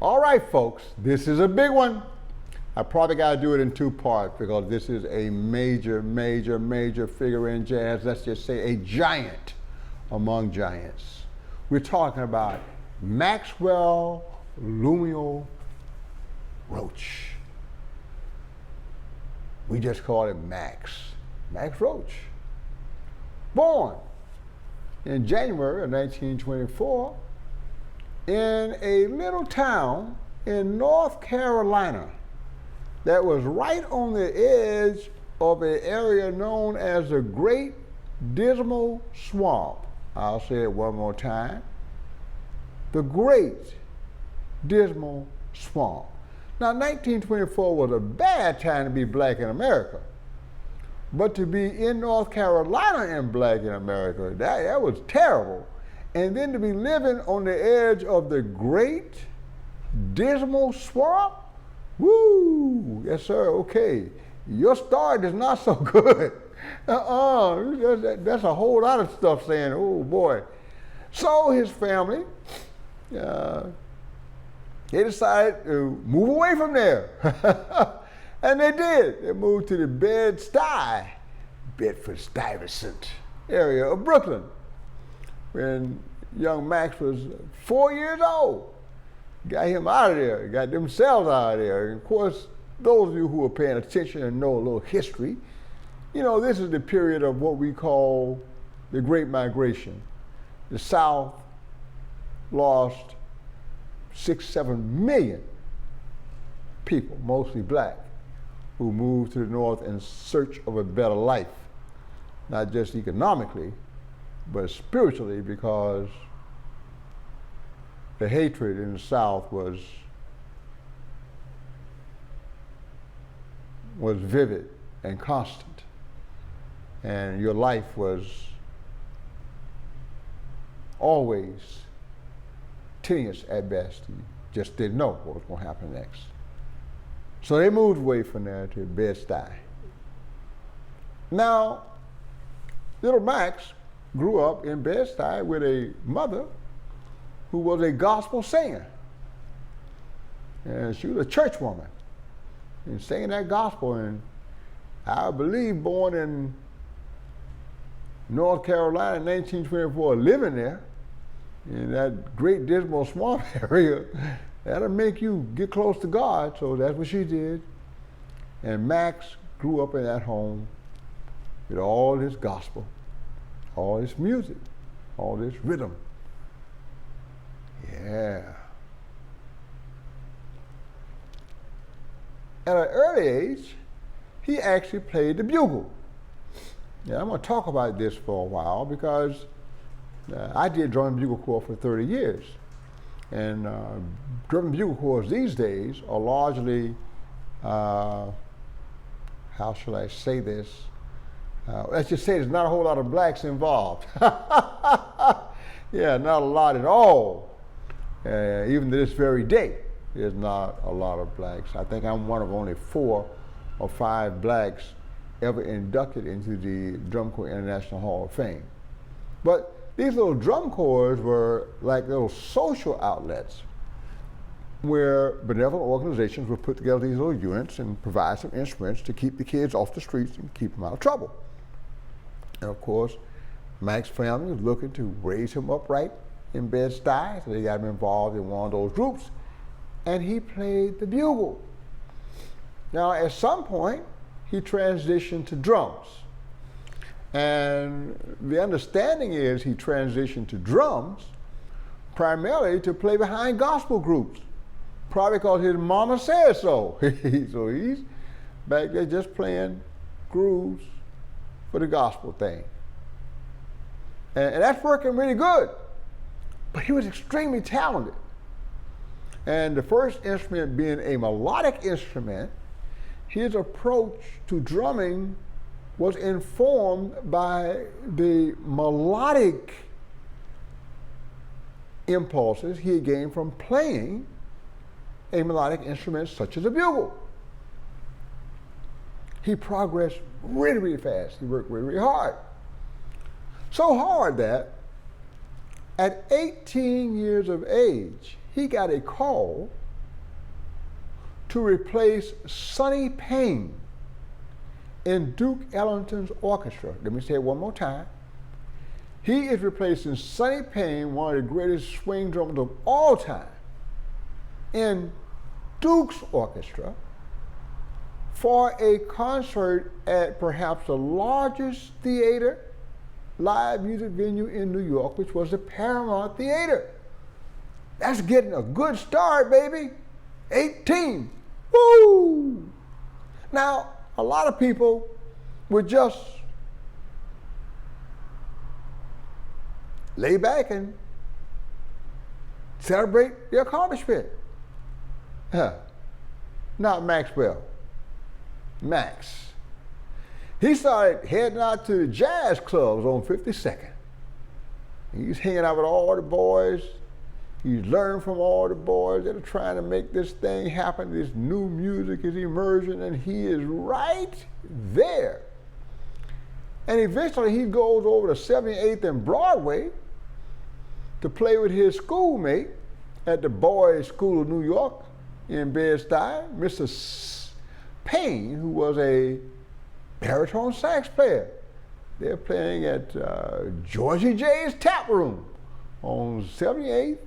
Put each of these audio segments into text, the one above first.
All right, folks, this is a big one. I probably got to do it in two parts because this is a major figure in jazz. Let's just say a giant among giants. We're talking about Maxwell Lemuel Roach. We just call him Max Roach. Born in January of 1924 in a little town in North Carolina that was right on the edge of an area known as the Great Dismal Swamp. I'll say it one more time. The Great Dismal Swamp. Now, 1924 was a bad time to be black in America. But to be in North Carolina and black in America, that was terrible. And then to be living on the edge of the Great Dismal Swamp, woo, yes sir, okay. Your start is not so good. That's a whole lot of stuff saying, oh boy. So his family, they decided to move away from there. And they did. They moved to the Bed-Stuy, Bedford-Stuyvesant area of Brooklyn when young Max was 4 years old. Got him out of there, got themselves out of there. And of course, those of you who are paying attention and know a little history, you know, this is the period of what we call the Great Migration. The South lost 6-7 million people, mostly black, who moved to the North in search of a better life, not just economically, but spiritually, because the hatred in the South was vivid and constant, and your life was always tenuous at best. You just didn't know what was going to happen next. So they moved away from there to Bed-Stuy. Now, little Max grew up in Bed-Stuy with a mother who was a gospel singer. And she was a church woman and singing that gospel. And I believe born in North Carolina in 1924, living there in that Great Dismal Swamp area, that'll make you get close to God. So that's what she did. And Max grew up in that home with all this gospel, all this music, all this rhythm. Yeah. At an early age, he actually played the bugle. Yeah, I'm going to talk about this for a while because I did drum and bugle corps for 30 years. And drum and bugle corps these days are largely, how shall I say this? Let's just say there's not a whole lot of blacks involved. Yeah, not a lot at all. Even to this very day, there's not a lot of blacks. I think I'm one of only 4 or 5 blacks ever inducted into the Drum Corps International Hall of Fame. But these little drum corps were like little social outlets where benevolent organizations would put together these little units and provide some instruments to keep the kids off the streets and keep them out of trouble. And of course, Max's family was looking to raise him upright in Bed-Stuy, so they got him involved in one of those groups, and he played the bugle. Now, at some point, he transitioned to drums. And the understanding is he transitioned to drums primarily to play behind gospel groups, probably because his mama said so. So he's back there just playing grooves for the gospel thing. And that's working really good. But he was extremely talented. And the first instrument being a melodic instrument, his approach to drumming was informed by the melodic impulses he had gained from playing a melodic instrument such as a bugle. He progressed really, really fast. He worked really, really hard. So hard that at 18 years of age, he got a call to replace Sonny Payne in Duke Ellington's orchestra. Let me say it one more time. He is replacing Sonny Payne, one of the greatest swing drummers of all time, in Duke's orchestra for a concert at perhaps the largest theater, live music venue in New York, which was the Paramount Theater. That's getting a good start, baby. 18. Woo! Now, a lot of people would just lay back and celebrate the accomplishment. Not Maxwell. Max. He started heading out to the jazz clubs on 52nd. He's hanging out with all the boys. He's learning from all the boys that are trying to make this thing happen. This new music is emerging, and he is right there. And eventually he goes over to 78th and Broadway to play with his schoolmate at the Boys School of New York in Bed-Stuy, Mr. Payne, who was a baritone sax player. They're playing at Georgie J's Tap Room on 78th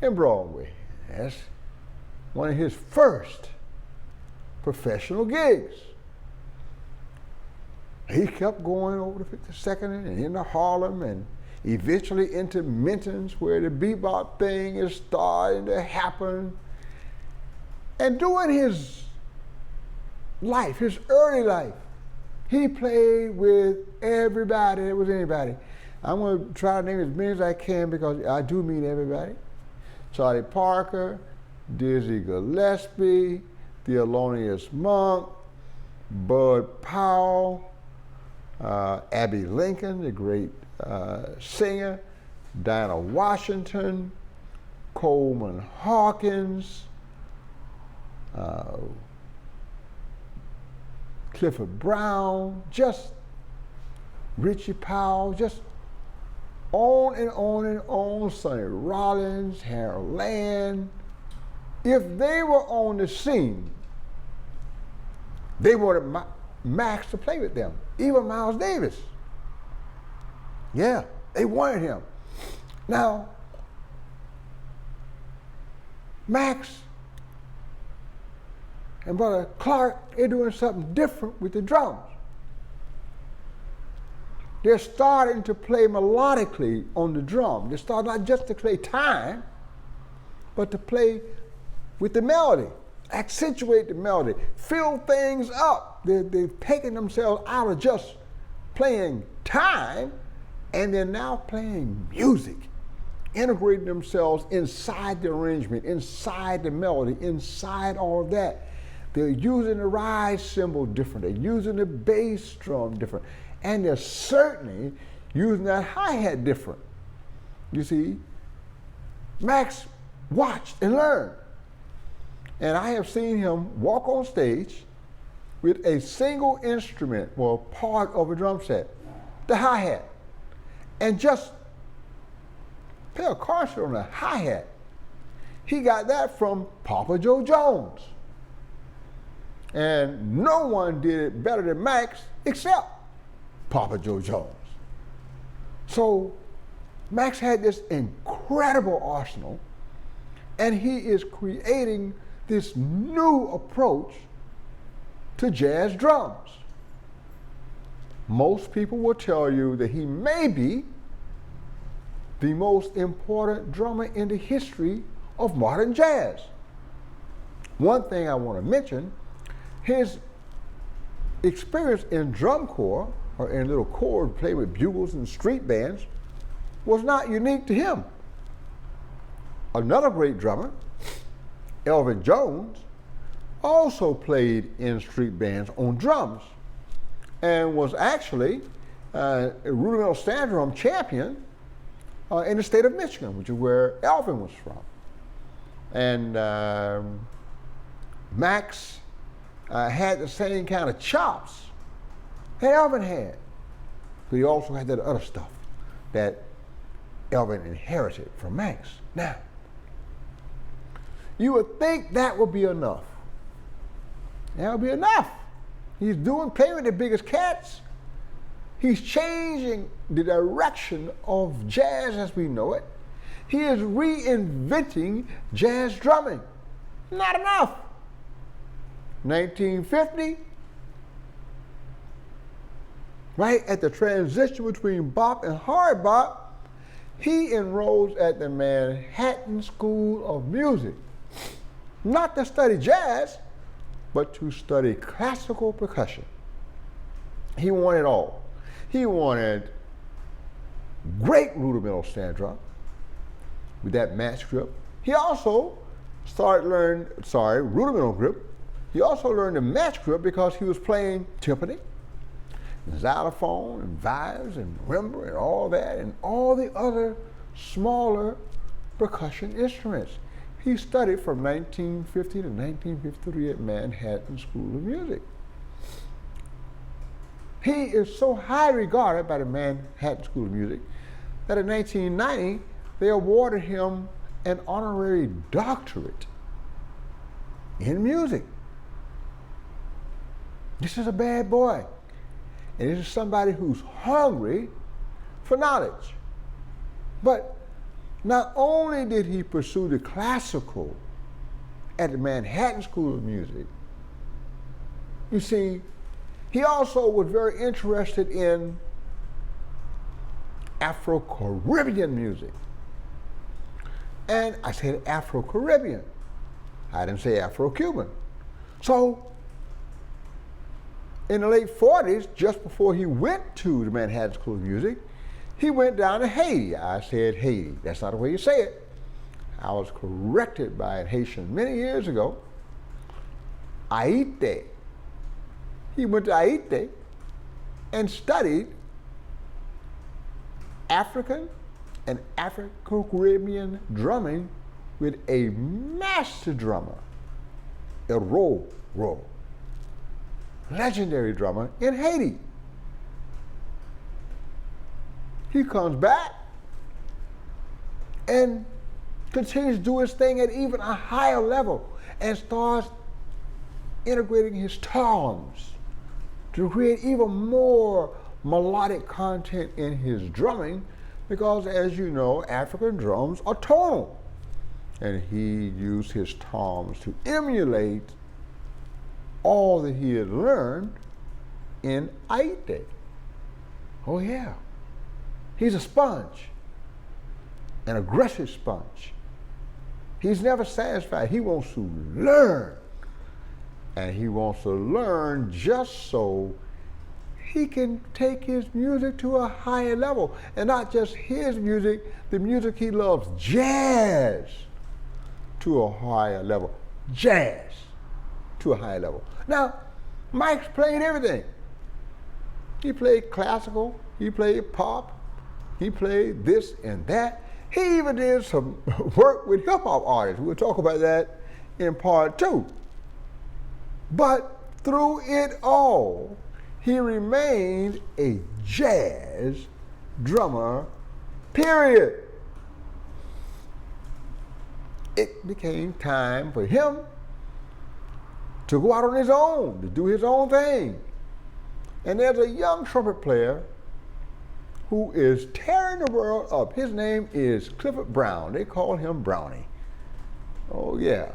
and Broadway. That's one of his first professional gigs. He kept going over to 52nd and into Harlem and eventually into Minton's, where the bebop thing is starting to happen. And during his life, his early life, he played with everybody that was anybody. I'm going to try to name as many as I can because I do mean everybody. Charlie Parker, Dizzy Gillespie, Thelonious Monk, Bud Powell, Abby Lincoln, the great singer, Dinah Washington, Coleman Hawkins, Clifford Brown, just Richie Powell, just on and on and on, Sonny Rollins, Harold Land. If they were on the scene, they wanted Max to play with them, even Miles Davis. Yeah, they wanted him. Now, Max and Brother Clark, they're doing something different with the drums. They're starting to play melodically on the drum. They start not just to play time, but to play with the melody, accentuate the melody, fill things up. They've taken themselves out of just playing time, and they're now playing music, integrating themselves inside the arrangement, inside the melody, inside all of that. They're using the rise cymbal different. They're using the bass drum different. And they're certainly using that hi-hat different. You see, Max watched and learned. And I have seen him walk on stage with a single instrument or part of a drum set, the hi-hat, and just play a concert on the hi-hat. He got that from Papa Joe Jones. And no one did it better than Max except Papa Joe Jones. So Max had this incredible arsenal, and he is creating this new approach to jazz drums. Most people will tell you that he may be the most important drummer in the history of modern jazz. One thing I want to mention, his experience in drum corps, or in little corps playing with bugles and street bands, was not unique to him. Another great drummer, Elvin Jones, also played in street bands on drums and was actually a rudimental stand drum champion in the state of Michigan, which is where Elvin was from. And Max had the same kind of chops that Elvin had, but he also had that other stuff that Elvin inherited from Max. Now, you would think that would be enough That'll be enough. He's playing with the biggest cats. He's changing the direction of jazz as we know it. He is reinventing jazz drumming. Not enough. 1950, right at the transition between bop and hard bop, he enrolls at the Manhattan School of Music, not to study jazz, but to study classical percussion. He wanted it all. He wanted great rudimental snare drum with that match grip. He also rudimental grip. He also learned the match grip because he was playing timpani, and xylophone, and vibes, and marimba, and all that, and all the other smaller percussion instruments. He studied from 1950 to 1953 at Manhattan School of Music. He is so highly regarded by the Manhattan School of Music that in 1990, they awarded him an honorary doctorate in music. This is a bad boy. And this is somebody who's hungry for knowledge. But not only did he pursue the classical at the Manhattan School of Music, you see, he also was very interested in Afro-Caribbean music. And I said Afro-Caribbean. I didn't say Afro-Cuban. So, in the late 40s, just before he went to the Manhattan School of Music, he went down to Haiti. I said Haiti. That's not the way you say it. I was corrected by a Haitian many years ago. Haiti. He went to Haiti and studied African and Afro-Caribbean drumming with a master drummer, a Roach, legendary drummer in Haiti. He comes back and continues to do his thing at even a higher level and starts integrating his toms to create even more melodic content in his drumming because, as you know, African drums are tonal. And he used his toms to emulate all that he had learned in Haiti. Oh yeah. He's a sponge, an aggressive sponge. He's never satisfied. He wants to learn. And he wants to learn just so he can take his music to a higher level. And not just his music, the music he loves, jazz, to a higher level. Jazz to a higher level. Now, Mike's played everything. He played classical, he played pop, he played this and that. He even did some work with hip-hop artists. We'll talk about that in part 2. But through it all, he remained a jazz drummer, period. It became time for him to go out on his own, to do his own thing. And there's a young trumpet player who is tearing the world up. His name is Clifford Brown. They call him Brownie. Oh yeah.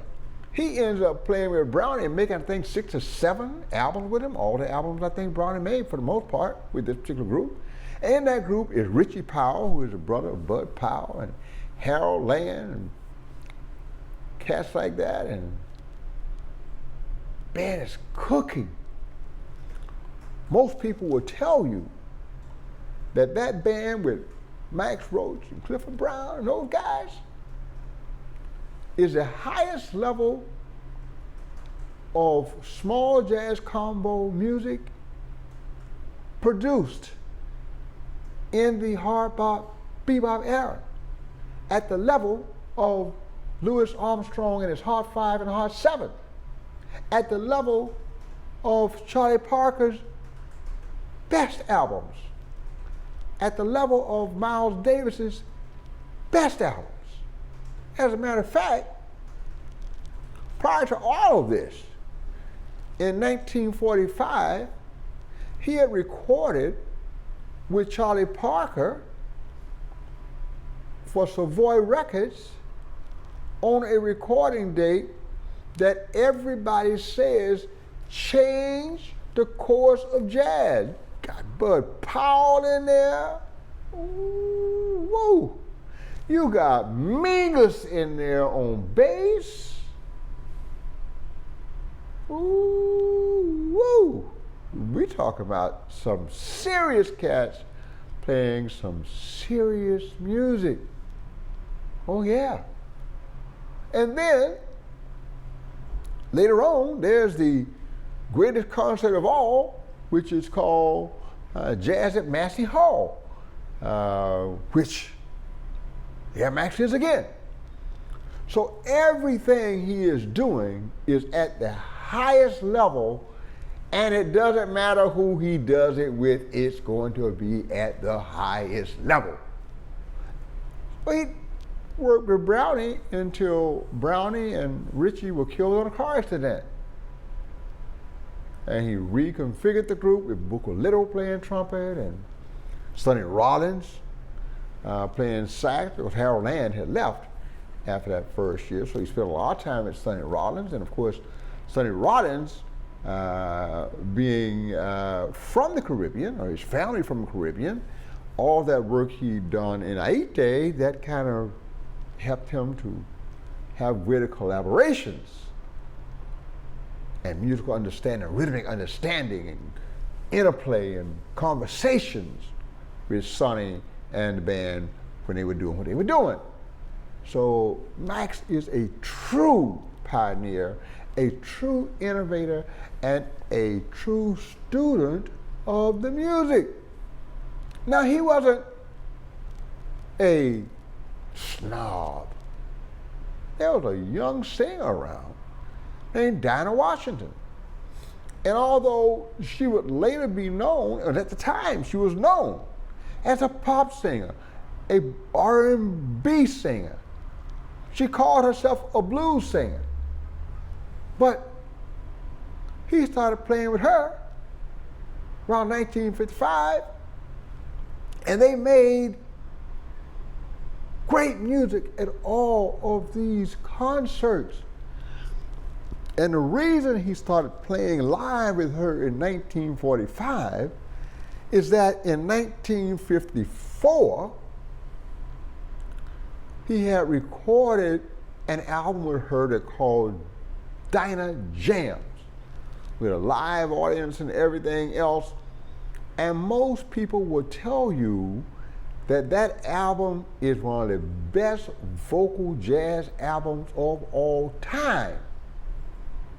He ends up playing with Brownie and making, I think, 6 or 7 albums with him. All the albums I think Brownie made for the most part with this particular group. And in that group is Richie Powell, who is the brother of Bud Powell, and Harold Land, and cats like that. And man, it's cooking. Most people will tell you that that band with Max Roach and Clifford Brown and those guys is the highest level of small jazz combo music produced in the hard bop, bebop era, at the level of Louis Armstrong and his Hard 5 and Hard 7, at the level of Charlie Parker's best albums, at the level of Miles Davis's best albums. As a matter of fact, prior to all of this, in 1945, he had recorded with Charlie Parker for Savoy Records on a recording date that everybody says changed the course of jazz. Got Bud Powell in there. Ooh, woo. You got Mingus in there on bass. Ooh, woo. We talk about some serious cats playing some serious music. Oh yeah. And then later on, there's the greatest concert of all, which is called Jazz at Massey Hall, which Air Max is again. So everything he is doing is at the highest level, and it doesn't matter who he does it with, it's going to be at the highest level. Well, he worked with Brownie until Brownie and Richie were killed in a car accident. And he reconfigured the group with Booker Little playing trumpet and Sonny Rollins playing sax, because Harold Land had left after that first year, so he spent a lot of time with Sonny Rollins. And of course, Sonny Rollins being from the Caribbean, or his family from the Caribbean, all that work he'd done in Haiti, that kind of helped him to have greater collaborations and musical understanding, rhythmic understanding, and interplay and conversations with Sonny and the band when they were doing what they were doing. So Max is a true pioneer, a true innovator, and a true student of the music. Now, he wasn't a snob. There was a young singer around named Dinah Washington. And although she would later be known, and at the time she was known as a pop singer, a R&B singer, she called herself a blues singer. But he started playing with her around 1955, and they made great music at all of these concerts. And the reason he started playing live with her in 1945 is that in 1954, he had recorded an album with her that called Dinah Jams, with a live audience and everything else. And most people will tell you that that album is one of the best vocal jazz albums of all time,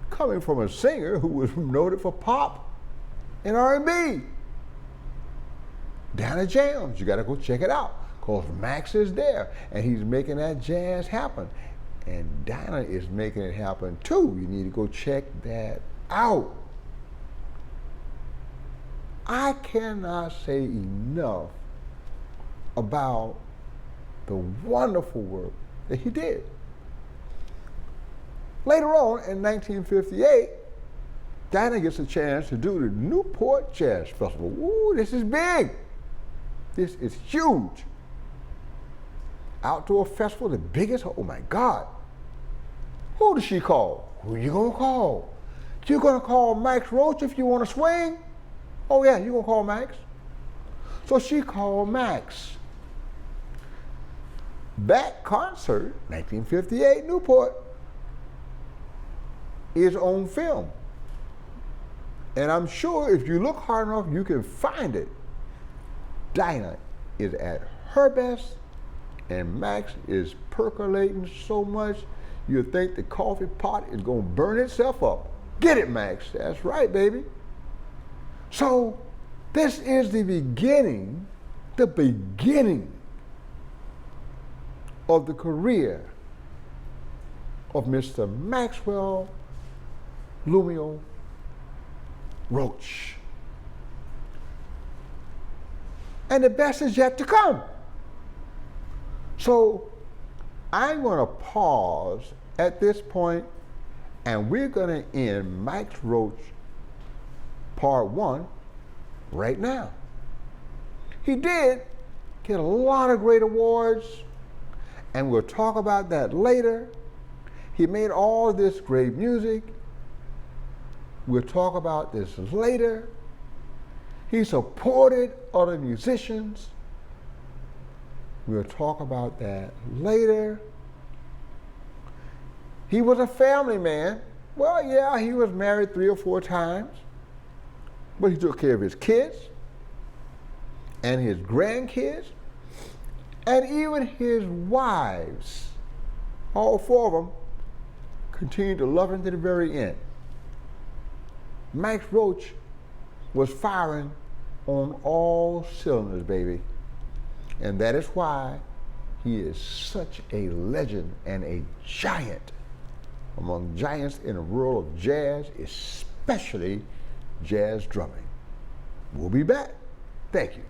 coming from a singer who was noted for pop and R&B. Dinah Jams, you gotta go check it out, because Max is there and he's making that jazz happen. And Dinah is making it happen too. You need to go check that out. I cannot say enough about the wonderful work that he did. Later on in 1958, Dinah gets a chance to do the Newport Jazz Festival. Ooh, this is big. This is huge. Outdoor festival, the biggest, oh my God. Who does she call? Who are you gonna call? You gonna call Max Roach if you wanna swing? Oh yeah, you gonna call Max? So she called Max. That concert, 1958 Newport, is on film. And I'm sure if you look hard enough, you can find it. Dinah is at her best, and Max is percolating so much, you think the coffee pot is gonna burn itself up. Get it, Max? That's right, baby. So this is the beginning of the career of Mr. Maxwell Lumio Roach. And the best is yet to come. So I'm going to pause at this point And we're going to end Max Roach Part 1 right now. He did get a lot of great awards, and we'll talk about that later. He made all this great music. We'll talk about this later. He supported other musicians. We'll talk about that later. He was a family man. Well, yeah, he was married 3 or 4 times, but he took care of his kids and his grandkids and even his wives. All 4 of them continued to love him to the very end. Max Roach was firing on all cylinders, baby. And that is why he is such a legend and a giant among giants in the world of jazz, especially jazz drumming. We'll be back. Thank you.